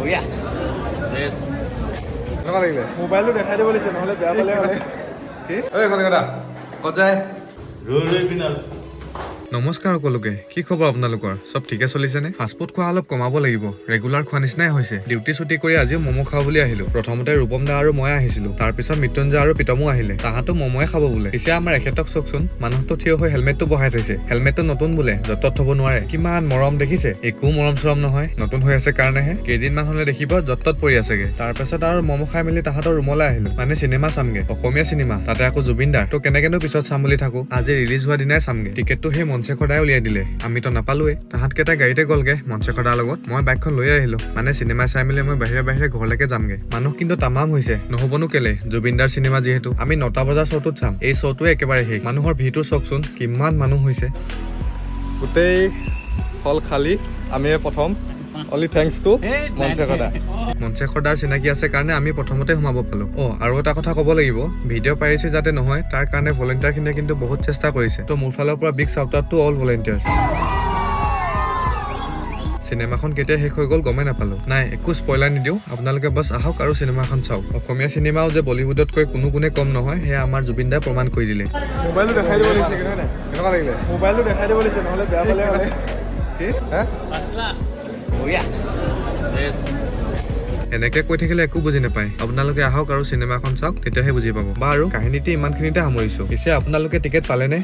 বঢ়িয়া। কেনেকুৱা লাগিলে? মোবাইলটো দেখাই দিব লাগিছে, নহ'লে বেয়া পালে মানে। কি? ঐ কলিকতা, ক'ত যায়? ৰৈ পিনাল। নমস্কাৰ সকলোকে, কি খবৰ আপোনালোকৰ? চব ঠিকে চলিছেনে? ফাষ্টফুড খোৱা অলপ কমাব লাগিব, ৰেগুলাৰ খোৱা নিচিনাই হৈছে। ডিউটি ছুটি কৰি আজিও ম'ম' খাওঁ বুলি আহিলো। প্ৰথমতে ৰূপম দা আৰু মই আহিছিলো, তাৰপিছত মৃত্যুঞ্জয় আৰু প্ৰীতমো আহিলে। তাহাঁতো ম'ম'য়ে খাব বোলে। পিছে আমাৰ এখেতক চাওকচোন, মানুহটো থিয় হৈ হেলমেটটো বহাই থৈছে। হেলমেটটো নতুন বোলে, য'ত থ'ব নোৱাৰে। কিমান মৰম দেখিছে? একো মৰম চৰম নহয়, নতুন হৈ আছে কাৰণেহে। কেইদিনমান হ'লে দেখিব য'ত পৰি আছেগে। তাৰপিছত আৰু ম'ম' খাই মেলি তাহাঁতৰ ৰুমলৈ আহিলো, মানে চিনেমা চামগে, অসমীয়া চিনেমা, তাতে আকৌ জুবিন দাৰ। তো কেনেকেনো পিছত চাম বুলি থাকো, আজি ৰিলিজ হোৱা দিনাই চামগে। টিকেটটো সেই মনশেখৰ দাই উলিয়াই দিলে, আমিতো নাপালোৱে। তাহাঁতকেইটা গাড়ীতে গ'লগে মনশেখৰ দাৰ লগত, মই বাইকখন লৈ আহিলো। মানে চিনেমা চাই মেলি মই বাহিৰে বাহিৰে ঘৰলৈকে যামগে। মানুহ কিন্তু তামাম হৈছে, নহ'বনো কেলে, জুবিন দাৰ চিনেমা যিহেতু। আমি 9টা বজাৰ শ্ব'টোত চাম, এই শ্ব'টোৱে একেবাৰে শেষ। মানুহৰ ভিৰটো চাওকচোন, কিমান মানুহ হৈছে। গোটেই হল খালী, আমিয়ে প্ৰথম। অনলি থেংকছ টু মনশেখৰ দা। মনশেখৰ দাৰ চিনাকি আছে কাৰণে আমি প্ৰথমতে সোমাব পালো। আৰু এটা কথা ক'ব লাগিব, ভিডিঅ' পাইৰেচি যাতে নহয় তাৰ কাৰণে ভলেণ্টিয়াৰখিনিয়ে কিন্তু বহুত চেষ্টা কৰিছে। তো মোৰ ফালৰ পৰা big shout out to all volunteers. চিনেমাখন কেতিয়া শেষ হৈ গ'ল গমেই নাপালো। নাই, একো স্পইলাৰ নিদিওঁ, আপোনালোকে বাছ আহক আৰু চিনেমাখন চাওক। অসমীয়া চিনেমাও যে বলিউডতকৈ কোনো গুণে কম নহয়, সেয়া আমাৰ জুবিন দাই প্ৰমাণ কৰি দিলে। মোবাইলটো দেখাই দিব লাগিছে, কেনেকুৱা লাগিলে? মোবাইলটো দেখাই দিব লাগিছে, নহ'লে বেয়া পালে মানে। কি? হা? বঢ়িয়া। এনেকে কৈ থাকিলে একো বুজি নাপায়। আপোনালোকে আহক আৰু চিনেমাখন চাওক, তেতিয়াহে বুজি পাব। বাৰু কাহিনীটি ইমানখিনিতে সামৰিছো। পিছে আপোনালোকে টিকেট পালেনে?